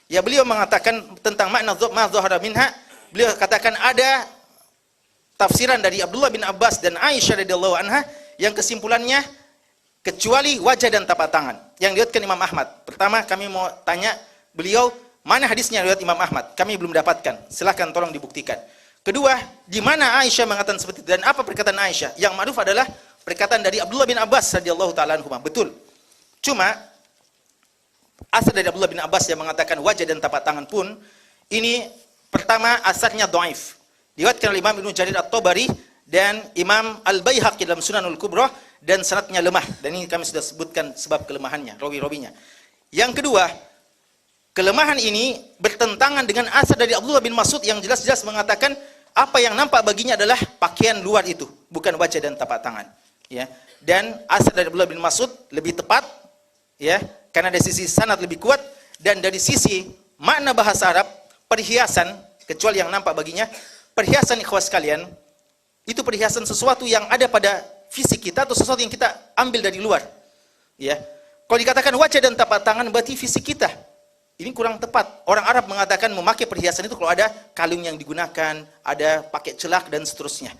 ya, beliau mengatakan tentang makna ma zahara minha, beliau katakan ada tafsiran dari Abdullah bin Abbas dan Aisyah radhiyallahu anha yang kesimpulannya kecuali wajah dan tapak tangan yang diriwayatkan Imam Ahmad. Pertama kami mau tanya beliau, mana hadisnya riwayat Imam Ahmad? Kami belum dapatkan. Silahkan tolong dibuktikan. Kedua, di mana Aisyah mengatakan seperti itu dan apa perkataan Aisyah? Yang ma'ruf adalah perkataan dari Abdullah bin Abbas radhiyallahu taala anhuma. Betul. Cuma asal dari Abdullah bin Abbas yang mengatakan wajah dan tapak tangan pun ini pertama asarnya dhaif. Diriwayatkan oleh Imam Ibnu Jarir At-Tabari dan Imam Al-Baihaqi dalam Sunanul Kubra dan sanadnya lemah. Dan ini kami sudah sebutkan sebab kelemahannya, rawi-rawinya. Yang kedua, kelemahan ini bertentangan dengan asar dari Abdullah bin Mas'ud yang jelas-jelas mengatakan apa yang nampak baginya adalah pakaian luar itu, bukan wajah dan tapak tangan. Ya. Dan asar dari Abdullah bin Mas'ud lebih tepat, ya, karena dari sisi sanad lebih kuat dan dari sisi makna bahasa Arab perhiasan, kecuali yang nampak baginya, perhiasan ikhwas sekalian, itu perhiasan sesuatu yang ada pada fisik kita atau sesuatu yang kita ambil dari luar. Ya. Kalau dikatakan wajah dan tapak tangan berarti fisik kita. Ini kurang tepat. Orang Arab mengatakan memakai perhiasan itu kalau ada kalung yang digunakan, ada pakai celak dan seterusnya.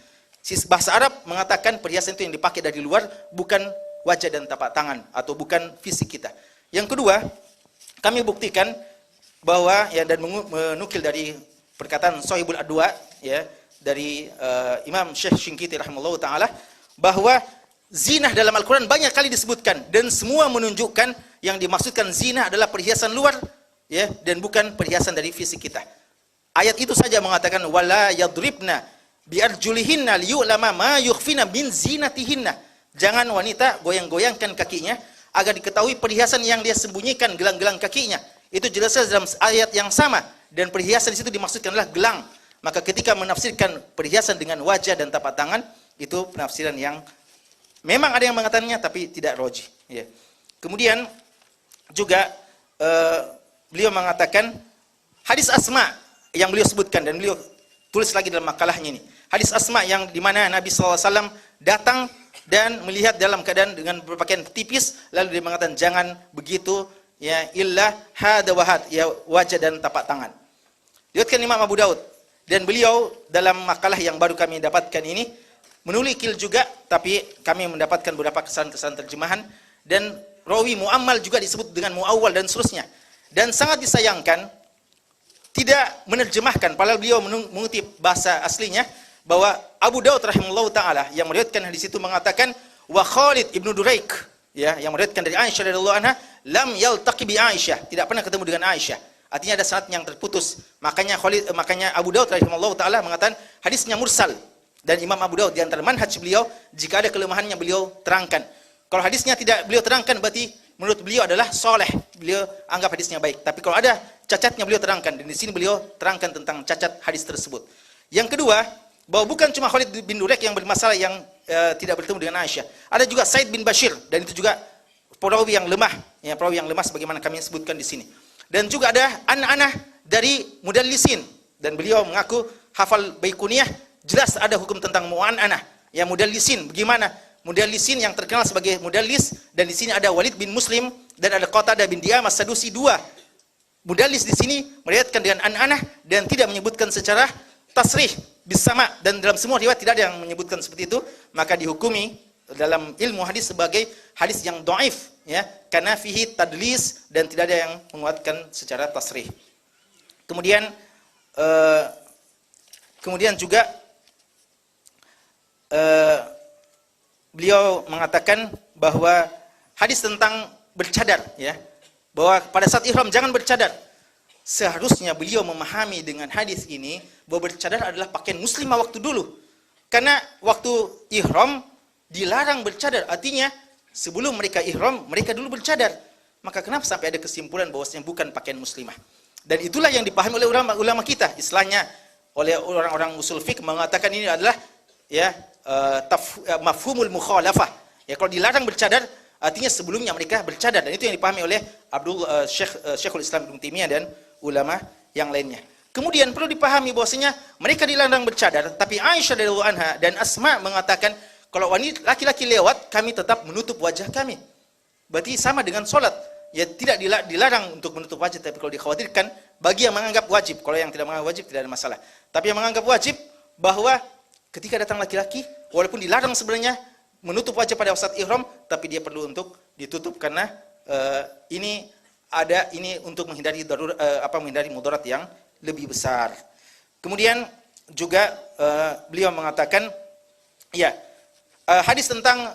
Bahasa Arab mengatakan perhiasan itu yang dipakai dari luar, bukan wajah dan tapak tangan atau bukan fisik kita. Yang kedua, kami buktikan bahwa ya dan menukil dari perkataan Shahibul Adwa ya dari Imam Syekh Shinqiti rahimahullah taala bahwa zina dalam Al-Quran banyak kali disebutkan dan semua menunjukkan yang dimaksudkan zina adalah perhiasan luar ya dan bukan perhiasan dari fisik kita. Ayat itu saja mengatakan wala yadribna biarjulihinna liyulama ma yukhfina min zinatihinna. Jangan wanita goyang-goyangkan kakinya agar diketahui perhiasan yang dia sembunyikan, gelang-gelang kakinya. Itu jelas dalam ayat yang sama dan perhiasan di situ dimaksudkan adalah gelang. Maka ketika menafsirkan perhiasan dengan wajah dan tapak tangan, itu penafsiran yang memang ada yang mengatakannya tapi tidak roji. Ya. Kemudian juga beliau mengatakan hadis Asma yang beliau sebutkan dan beliau tulis lagi dalam makalahnya ini. Hadis Asma yang dimana Nabi SAW datang dan melihat dalam keadaan dengan berpakaian tipis, lalu dia mengatakan jangan begitu ya illa hada wahad ya wajah dan tapak tangan. Diriwayatkan Imam Abu Daud dan beliau dalam makalah yang baru kami dapatkan ini menulikil juga, tapi kami mendapatkan beberapa kesalahan-kesalahan terjemahan dan rawi mu'ammal juga disebut dengan mu'awwal dan seterusnya. Dan sangat disayangkan tidak menerjemahkan, padahal beliau mengutip bahasa aslinya bahwa Abu Daud rahimahullah taala yang meriwayatkan hadis itu mengatakan wa Khalid ibnu Duraik ya yang meriwayatkan dari Aisyah radhiyallahu anha lam yaltaqi bi Aisyah, tidak pernah ketemu dengan Aisyah. Artinya ada sanad yang terputus. Makanya Abu Daud rahimahullah taala mengatakan hadisnya mursal. Dan Imam Abu Daud di antara manhaj beliau, jika ada kelemahannya beliau terangkan. Kalau hadisnya tidak beliau terangkan berarti menurut beliau adalah soleh. Beliau anggap hadisnya baik. Tapi kalau ada cacatnya beliau terangkan. Dan di sini beliau terangkan tentang cacat hadis tersebut. Yang kedua, bahwa bukan cuma Khalid bin Duraik yang bermasalah yang tidak bertemu dengan Aisyah. Ada juga Said bin Bashir dan itu juga perawi yang lemah, ya perawi yang lemah sebagaimana kami sebutkan di sini. Dan juga ada anak-anak dari mudallisin dan beliau mengaku hafal Baiquniyah. Jelas ada hukum tentang mu'an'anah, ya mudallisin. Bagaimana? Mudallisin yang terkenal sebagai mudallis dan di sini ada Walid bin Muslim dan ada Qatadah bin Di'amah Sadusi dua. Mudallis di sini meriwayatkan dengan an-anah dan tidak menyebutkan secara tasrih bisama dan dalam semua riwayat tidak ada yang menyebutkan seperti itu, maka dihukumi dalam ilmu hadis sebagai hadis yang dhaif ya, karena fihi tadlis dan tidak ada yang menguatkan secara tasrih. Kemudian juga beliau mengatakan bahwa hadis tentang bercadar ya, bahwa pada saat ihram jangan bercadar. Seharusnya beliau memahami dengan hadis ini bahwa bercadar adalah pakaian muslimah waktu dulu. Karena waktu ihram dilarang bercadar, artinya sebelum mereka ihram mereka dulu bercadar. Maka kenapa sampai ada kesimpulan bahwasanya bukan pakaian muslimah? Dan itulah yang dipahami oleh ulama kita, istilahnya oleh orang-orang usul fiqh mengatakan ini adalah ya mafhumul mukhalafah. Ya kalau dilarang bercadar artinya sebelumnya mereka bercadar dan itu yang dipahami oleh Syekhul Islam Ibnu Taimiyah dan ulama yang lainnya. Kemudian perlu dipahami bahwasanya mereka dilarang bercadar, tapi Aisyah radhiyallahu anha dan Asma mengatakan kalau wanita laki-laki lewat kami tetap menutup wajah kami. Berarti sama dengan sholat. Ya tidak dilarang untuk menutup wajah, tapi kalau dikhawatirkan bagi yang menganggap wajib. Kalau yang tidak menganggap wajib tidak ada masalah. Tapi yang menganggap wajib bahwa ketika datang laki-laki walaupun dilarang sebenarnya menutup wajah pada saat ihram, tapi dia perlu untuk ditutup karena ini untuk menghindari menghindari mudarat yang lebih besar. Kemudian juga beliau mengatakan hadis tentang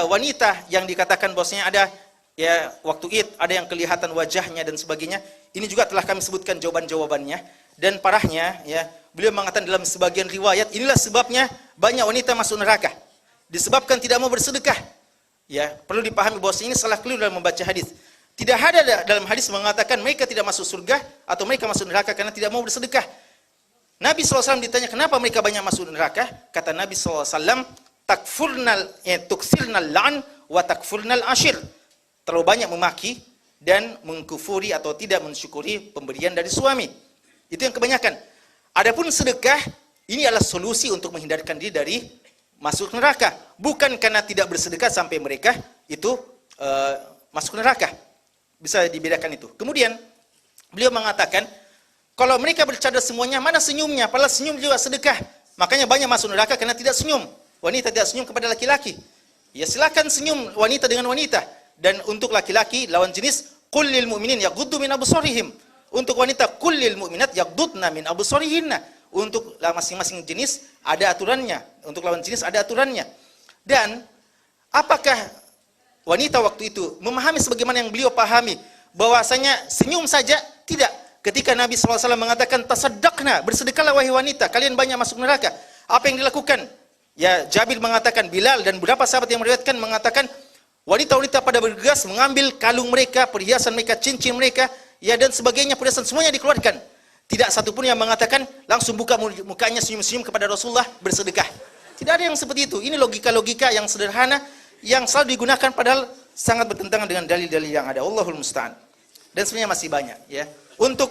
wanita yang dikatakan bahwasanya ada waktu Id ada yang kelihatan wajahnya dan sebagainya. Ini juga telah kami sebutkan jawaban-jawabannya, dan parahnya beliau mengatakan dalam sebagian riwayat inilah sebabnya banyak wanita masuk neraka. Disebabkan tidak mau bersedekah. Perlu dipahami bahwasanya ini salah keliru dalam membaca hadis. Tidak ada dalam hadis mengatakan mereka tidak masuk surga atau mereka masuk neraka karena tidak mau bersedekah. Nabi SAW ditanya kenapa mereka banyak masuk neraka? Kata Nabi SAW, tuksirnal la'an wa takfurnal ashir. Terlalu banyak memaki dan mengkufuri atau tidak mensyukuri pemberian dari suami. Itu yang kebanyakan. Adapun sedekah, ini adalah solusi untuk menghindarkan diri dari masuk neraka. Bukan karena tidak bersedekah sampai mereka itu masuk neraka. Bisa dibedakan itu. Kemudian, beliau mengatakan, kalau mereka bercanda semuanya, mana senyumnya? Padahal senyum juga sedekah. Makanya banyak masuk neraka karena tidak senyum. Wanita tidak senyum kepada laki-laki. Silakan senyum wanita dengan wanita. Dan untuk laki-laki, lawan jenis, qul lil mu'minin yaghuddu min absarihim. Untuk wanita, qul lil mu'minat yaghuddna min absarihinna. Untuk masing-masing jenis ada aturannya. Untuk lawan jenis ada aturannya. Dan apakah wanita waktu itu memahami sebagaimana yang beliau pahami bahwasanya senyum saja? Tidak. Ketika Nabi SAW mengatakan tasaddaqna, bersedekahlah wahai wanita, kalian banyak masuk neraka. Apa yang dilakukan? Jabir mengatakan, Bilal dan beberapa sahabat yang meriwayatkan mengatakan wanita-wanita pada bergegas mengambil kalung mereka, perhiasan mereka, cincin mereka, dan sebagainya, perhiasan semuanya dikeluarkan. Tidak satu pun yang mengatakan langsung buka mukanya senyum-senyum kepada Rasulullah bersedekah. Tidak ada yang seperti itu. Ini logika-logika yang sederhana yang selalu digunakan padahal sangat bertentangan dengan dalil-dalil yang ada. Allahul musta'an. Dan sebenarnya masih banyak Untuk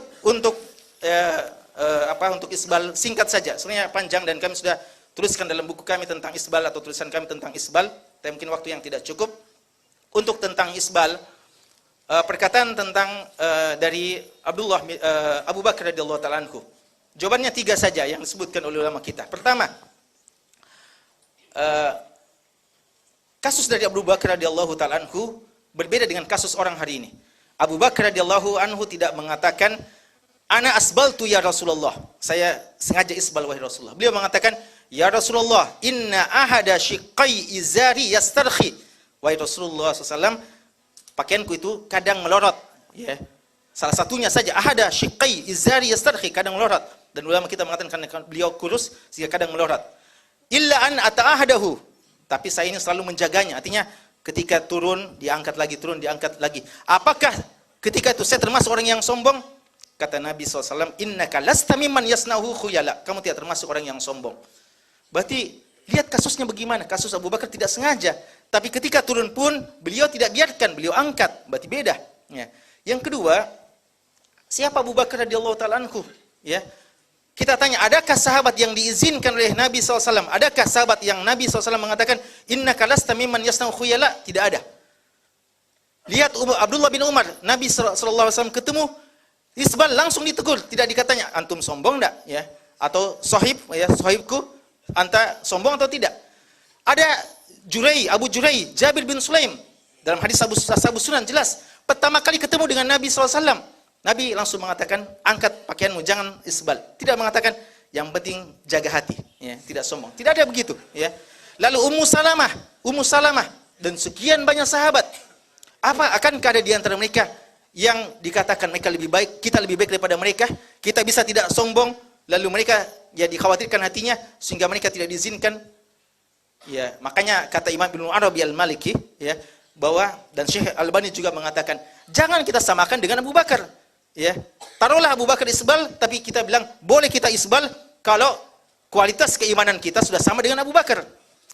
isbal singkat saja. Sebenarnya panjang dan kami sudah tuliskan dalam buku kami tentang isbal atau tulisan kami tentang isbal, tapi mungkin waktu yang tidak cukup. Untuk tentang isbal, perkataan tentang dari Abu Bakar radhiyallahu taala anhu. Jawabannya 3 saja yang disebutkan oleh ulama kita. Pertama, kasus dari Abu Bakar radhiyallahu taala anhu berbeda dengan kasus orang hari ini. Abu Bakar radhiyallahu anhu tidak mengatakan ana asbaltu ya Rasulullah. Saya sengaja isbal wahai Rasulullah. Beliau mengatakan, ya Rasulullah, inna ahada shiqqai izari yastarkhi. Wahai Rasulullah SAW, pakaianku itu kadang melorot. Salah satunya saja, ahada shiqqai izari yastarkhi, kadang melorot. Dan ulama kita mengatakan karena beliau kurus sehingga kadang melorot. Illa an ata'ahadahu. Tapi saya ini selalu menjaganya. Artinya ketika turun, diangkat lagi, turun, diangkat lagi. Apakah ketika itu saya termasuk orang yang sombong? Kata Nabi SAW, innaka lasta mimman yasnahu khuyala. Kamu tidak termasuk orang yang sombong. Berarti, lihat kasusnya bagaimana. Kasus Abu Bakar tidak sengaja. Tapi ketika turun pun, beliau tidak biarkan, beliau angkat. Berarti beda. Yang kedua, siapa Abu Bakar radhiyallahu ta'ala anhu? Kita tanya, adakah sahabat yang diizinkan oleh Nabi SAW? Adakah sahabat yang Nabi SAW mengatakan, innaka lasta mimman yasna'u khuyala? Tidak ada. Lihat Abdullah bin Umar, Nabi SAW ketemu, isbal langsung ditegur. Tidak dikatanya, antum sombong enggak? Atau sahibku, anta sombong atau tidak? Ada Abu Jurai, Jabir bin Sulaim. Dalam hadis Abu Sunan jelas. Pertama kali ketemu dengan Nabi SAW. Nabi langsung mengatakan, angkat pakaianmu, jangan isbal. Tidak mengatakan, yang penting jaga hati, tidak sombong. Tidak ada begitu. Lalu Ummu Salamah, dan sekian banyak sahabat. Akankah ada di antara mereka yang dikatakan mereka lebih baik, kita lebih baik daripada mereka? Kita bisa tidak sombong, lalu mereka dikhawatirkan hatinya, sehingga mereka tidak diizinkan. Makanya kata Imam Ibnu Arabi al-Maliki, bahwa, dan Syekh Albani juga mengatakan, jangan kita samakan dengan Abu Bakar. Taruhlah Abu Bakar isbal, tapi kita bilang boleh kita isbal kalau kualitas keimanan kita sudah sama dengan Abu Bakar.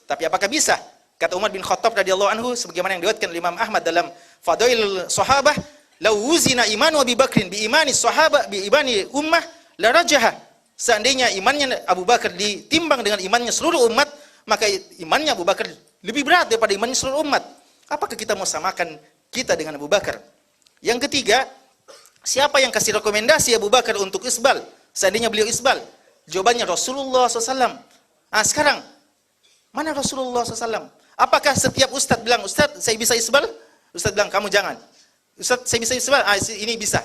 Tapi apakah bisa? Kata Umar bin Khattab radhiyallahu anhu, sebagaimana yang diriwayatkan oleh Imam Ahmad dalam Fadailul Sahabah, "Lau wuzina imanu Abi Bakrin bi imani sahabah bi imani ummah la rajaha." Seandainya imannya Abu Bakar ditimbang dengan imannya seluruh umat, maka imannya Abu Bakar lebih berat daripada imannya seluruh umat. Apakah kita mau samakan kita dengan Abu Bakar? Yang ketiga, siapa yang kasih rekomendasi Abu Bakar untuk isbal? Seandainya beliau isbal, jawabannya Rasulullah SAW. Sekarang, mana Rasulullah SAW? Apakah setiap ustadz bilang, Ustadz saya bisa isbal? Ustadz bilang, kamu jangan. Ustadz saya bisa isbal? Ini bisa.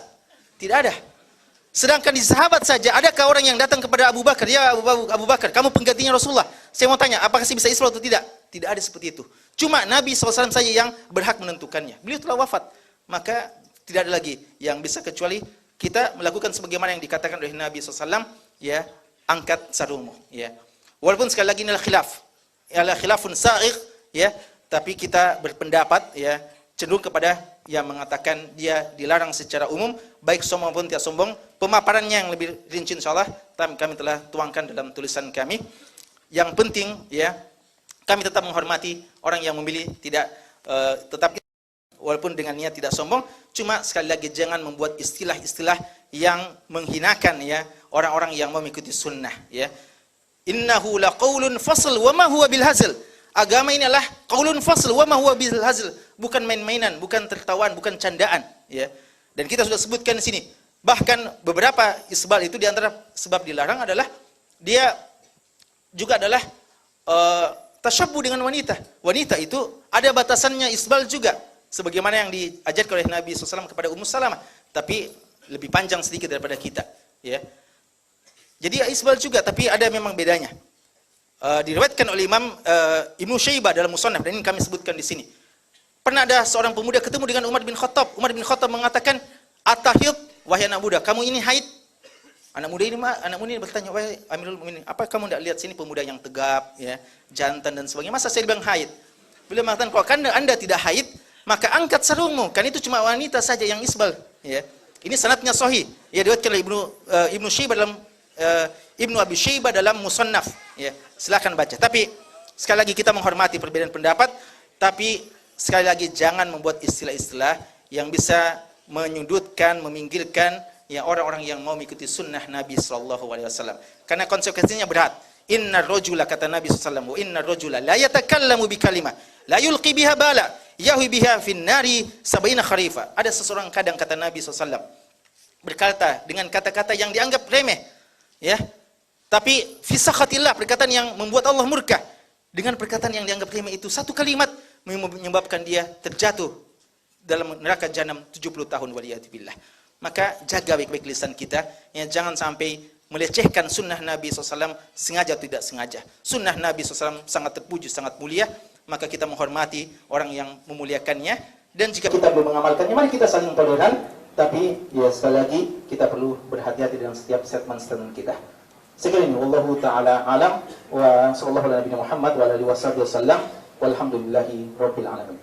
Tidak ada. Sedangkan di sahabat saja, adakah orang yang datang kepada Abu Bakar, ya Abu Bakar, kamu penggantinya Rasulullah. Saya mau tanya, apakah saya bisa isbal atau tidak? Tidak ada seperti itu. Cuma Nabi SAW saja yang berhak menentukannya. Beliau telah wafat. Maka tidak ada lagi yang bisa kecuali kita melakukan sebagaimana yang dikatakan oleh Nabi SAW, ya, angkat sarungmu, ya. Walaupun sekali lagi ini adalah khilaf, adalah khilafun sa'igh, ya, tapi kita berpendapat, ya, cenderung kepada yang mengatakan dia dilarang secara umum, baik sombong maupun tidak sombong. Pemaparannya yang lebih rinci insyaallah kami telah tuangkan dalam tulisan kami. Yang penting, ya, kami tetap menghormati orang yang memilih tidak tetap walaupun dengan niat tidak sombong. Cuma sekali lagi jangan membuat istilah-istilah yang menghinakan, ya, orang-orang yang mengikuti sunnah, ya. Innahu laqaulun fasl wa ma huwa bil hazl. Agama ini adalah qaulun fasl wa ma huwa bil hazl, bukan main-mainan, bukan tertawaan, bukan candaan, ya. Dan kita sudah sebutkan di sini. Bahkan beberapa isbal itu di antara sebab dilarang adalah dia juga adalah tasyabbuh dengan wanita. Wanita itu ada batasannya isbal juga, sebagaimana yang diajarkan oleh Nabi SAW kepada Ummu Salamah, tapi lebih panjang sedikit daripada kita, ya. Jadi isbal juga, tapi ada memang bedanya. Diriwayatkan oleh Imam Ibnu Syaibah dalam Musannaf, dan ini kami sebutkan di sini. Pernah ada seorang pemuda ketemu dengan Umar bin Khattab. Umar bin Khattab mengatakan, "Atahid, wahai anak muda, kamu ini haid?" Anak muda ini bertanya, "Wahai Amirul Mukminin, apa kamu tidak lihat sini pemuda yang tegap, ya, jantan dan sebagainya, masa saya bilang haid?" Beliau mengatakan, "Kalau Anda tidak haid, maka angkat sarungmu, kan itu cuma wanita saja yang isbal." Ya. Ini sanadnya sahih. Ya, diriwayatkan oleh Ibnu Syaibah dalam Ibnu Abi Syaibah dalam Musannaf, ya. Silakan baca. Tapi sekali lagi kita menghormati perbedaan pendapat, tapi sekali lagi jangan membuat istilah-istilah yang bisa menyudutkan, meminggirkan, ya, orang-orang yang mau mengikuti sunnah Nabi SAW. Karena konsekuensinya berat. Inna rojula, kata Nabi SAW, inna rojula la yatakallamu bi kalimah la yulqi biha bala yahwi biha fin nari sabaina kharifa. Ada seseorang kadang, kata Nabi SAW, berkata dengan kata-kata yang dianggap remeh, ya, tapi fisakhatillah, perkataan yang membuat Allah murka. Dengan perkataan yang dianggap remeh itu, satu kalimat menyebabkan dia terjatuh dalam neraka jahanam 70 tahun waliyadzubillah. Maka jaga baik-baik lisan kita, ya, jangan sampai melecehkan sunnah Nabi SAW sengaja atau tidak sengaja. Sunnah Nabi SAW sangat terpuji, sangat mulia, maka kita menghormati orang yang memuliakannya. Dan jika kita belum mengamalkannya, mari kita saling toleran, tapi ya sekali lagi kita perlu berhati-hati dalam setiap statement kita. Sekian ini, wallahu ta'ala alam, wa sallallahu ala nabiyina Muhammad wa alihi wasallam, walhamdulillahi rabbil alamin.